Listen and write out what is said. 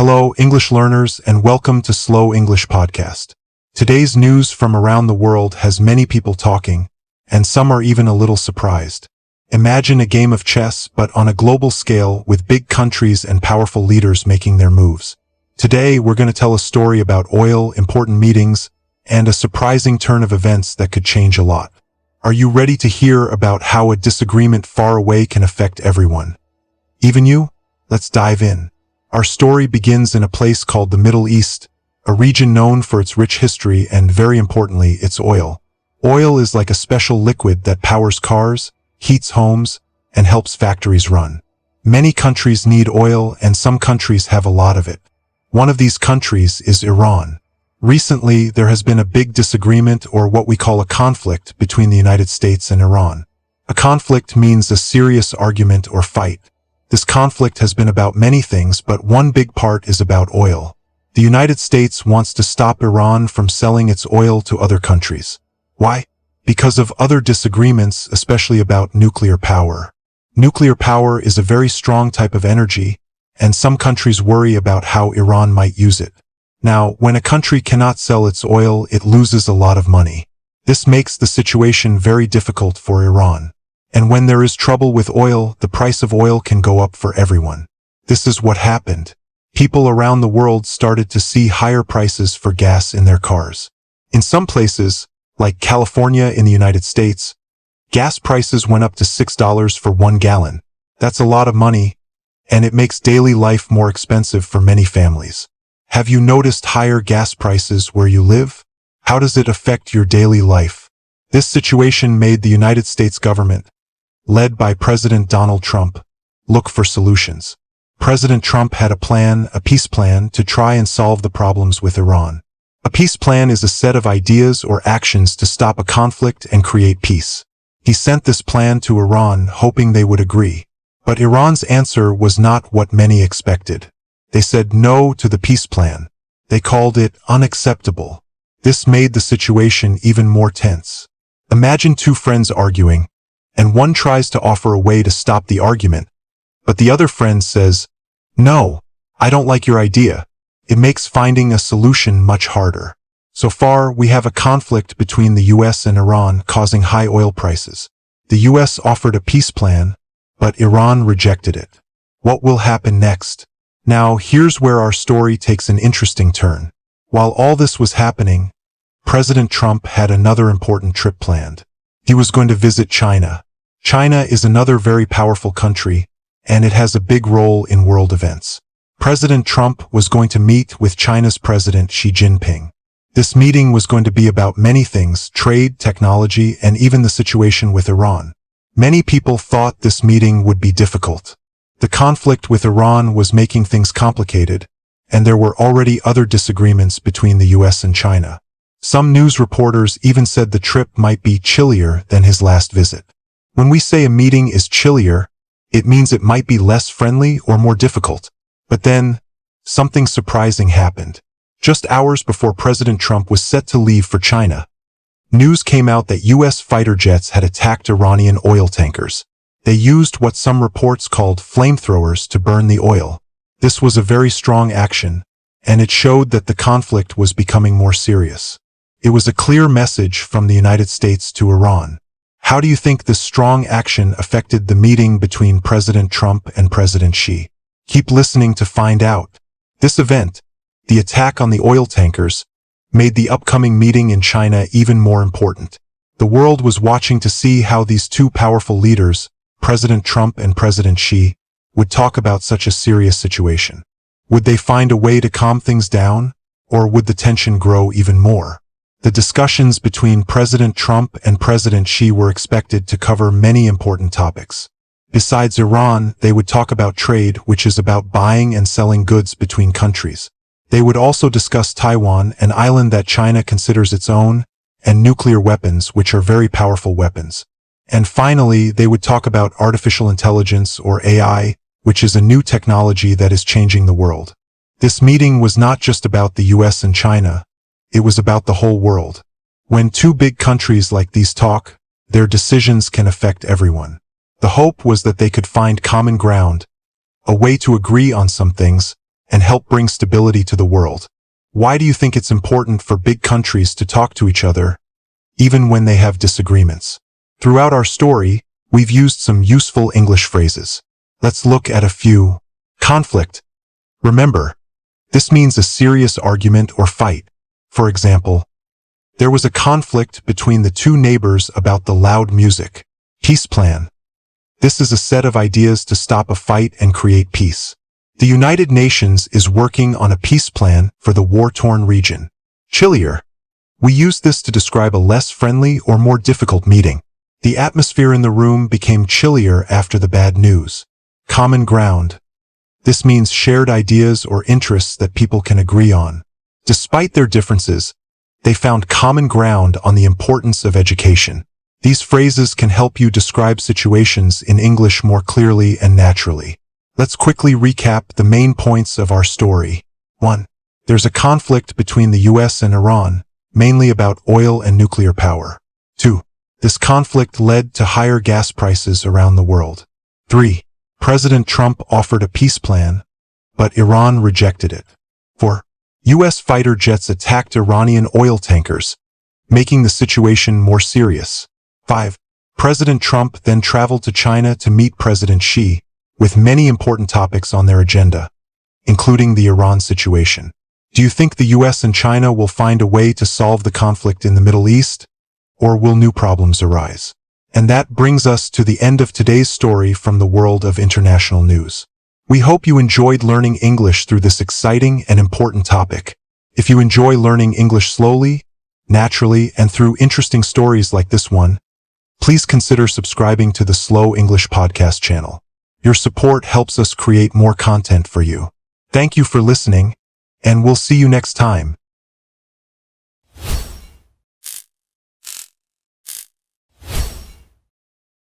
Hello, English learners, and welcome to Slow English Podcast. Today's news from around the world has many people talking, and some are even a little surprised. Imagine a game of chess, but on a global scale with big countries and powerful leaders making their moves. Today, we're going to tell a story about oil, important meetings, and a surprising turn of events that could change a lot. Are you ready to hear about how a disagreement far away can affect everyone? Even you? Let's dive in. Our story begins in a place called the Middle East, a region known for its rich history and, very importantly, its oil. Oil is like a special liquid that powers cars, heats homes, and helps factories run. Many countries need oil, and some countries have a lot of it. One of these countries is Iran. Recently, there has been a big disagreement, or what we call a conflict, between the United States and Iran. A conflict means a serious argument or fight. This conflict has been about many things, but one big part is about oil. The United States wants to stop Iran from selling its oil to other countries. Why? Because of other disagreements, especially about nuclear power. Nuclear power is a very strong type of energy, and some countries worry about how Iran might use it. Now, when a country cannot sell its oil, it loses a lot of money. This makes the situation very difficult for Iran. And when there is trouble with oil, the price of oil can go up for everyone. This is what happened. People around the world started to see higher prices for gas in their cars. In some places, like California in the United States, gas prices went up to $6 for 1 gallon. That's a lot of money, and it makes daily life more expensive for many families. Have you noticed higher gas prices where you live? How does it affect your daily life? This situation made the United States government, led by President Donald Trump, look for solutions. President Trump had a peace plan, to try and solve the problems with Iran. A peace plan is a set of ideas or actions to stop a conflict and create peace. He sent this plan to Iran, hoping they would agree. But Iran's answer was not what many expected. They said no to the peace plan. They called it unacceptable. This made the situation even more tense. Imagine two friends arguing, and one tries to offer a way to stop the argument, but the other friend says, "No, I don't like your idea." It makes finding a solution much harder. So far, we have a conflict between the US and Iran causing high oil prices. The US offered a peace plan, but Iran rejected it. What will happen next? Now, here's where our story takes an interesting turn. While all this was happening, President Trump had another important trip planned. He was going to visit China. China is another very powerful country, and it has a big role in world events. President Trump was going to meet with China's President Xi Jinping. This meeting was going to be about many things: trade, technology, and even the situation with Iran. Many people thought this meeting would be difficult. The conflict with Iran was making things complicated, and there were already other disagreements between the US and China. Some news reporters even said the trip might be chillier than his last visit. When we say a meeting is chillier, it means it might be less friendly or more difficult. But then, something surprising happened. Just hours before President Trump was set to leave for China, news came out that US fighter jets had attacked Iranian oil tankers. They used what some reports called flamethrowers to burn the oil. This was a very strong action, and it showed that the conflict was becoming more serious. It was a clear message from the United States to Iran. How do you think this strong action affected the meeting between President Trump and President Xi? Keep listening to find out. This event, the attack on the oil tankers, made the upcoming meeting in China even more important. The world was watching to see how these two powerful leaders, President Trump and President Xi, would talk about such a serious situation. Would they find a way to calm things down, or would the tension grow even more? The discussions between President Trump and President Xi were expected to cover many important topics. Besides Iran, they would talk about trade, which is about buying and selling goods between countries. They would also discuss Taiwan, an island that China considers its own, and nuclear weapons, which are very powerful weapons. And finally, they would talk about artificial intelligence, or AI, which is a new technology that is changing the world. This meeting was not just about the US and China. It was about the whole world. When two big countries like these talk, their decisions can affect everyone. The hope was that they could find common ground, a way to agree on some things, and help bring stability to the world. Why do you think it's important for big countries to talk to each other, even when they have disagreements? Throughout our story, we've used some useful English phrases. Let's look at a few. Conflict. Remember, this means a serious argument or fight. For example, there was a conflict between the two neighbors about the loud music. Peace plan. This is a set of ideas to stop a fight and create peace. The United Nations is working on a peace plan for the war-torn region. Chillier. We use this to describe a less friendly or more difficult meeting. The atmosphere in the room became chillier after the bad news. Common ground. This means shared ideas or interests that people can agree on. Despite their differences, they found common ground on the importance of education. These phrases can help you describe situations in English more clearly and naturally. Let's quickly recap the main points of our story. 1. There's a conflict between the US and Iran, mainly about oil and nuclear power. 2. This conflict led to higher gas prices around the world. 3. President Trump offered a peace plan, but Iran rejected it. 4. US fighter jets attacked Iranian oil tankers, making the situation more serious. 5. President Trump then traveled to China to meet President Xi, with many important topics on their agenda, including the Iran situation. Do you think the US and China will find a way to solve the conflict in the Middle East, or will new problems arise? And that brings us to the end of today's story from the world of international news. We hope you enjoyed learning English through this exciting and important topic. If you enjoy learning English slowly, naturally, and through interesting stories like this one, please consider subscribing to the Slow English Podcast channel. Your support helps us create more content for you. Thank you for listening, and we'll see you next time.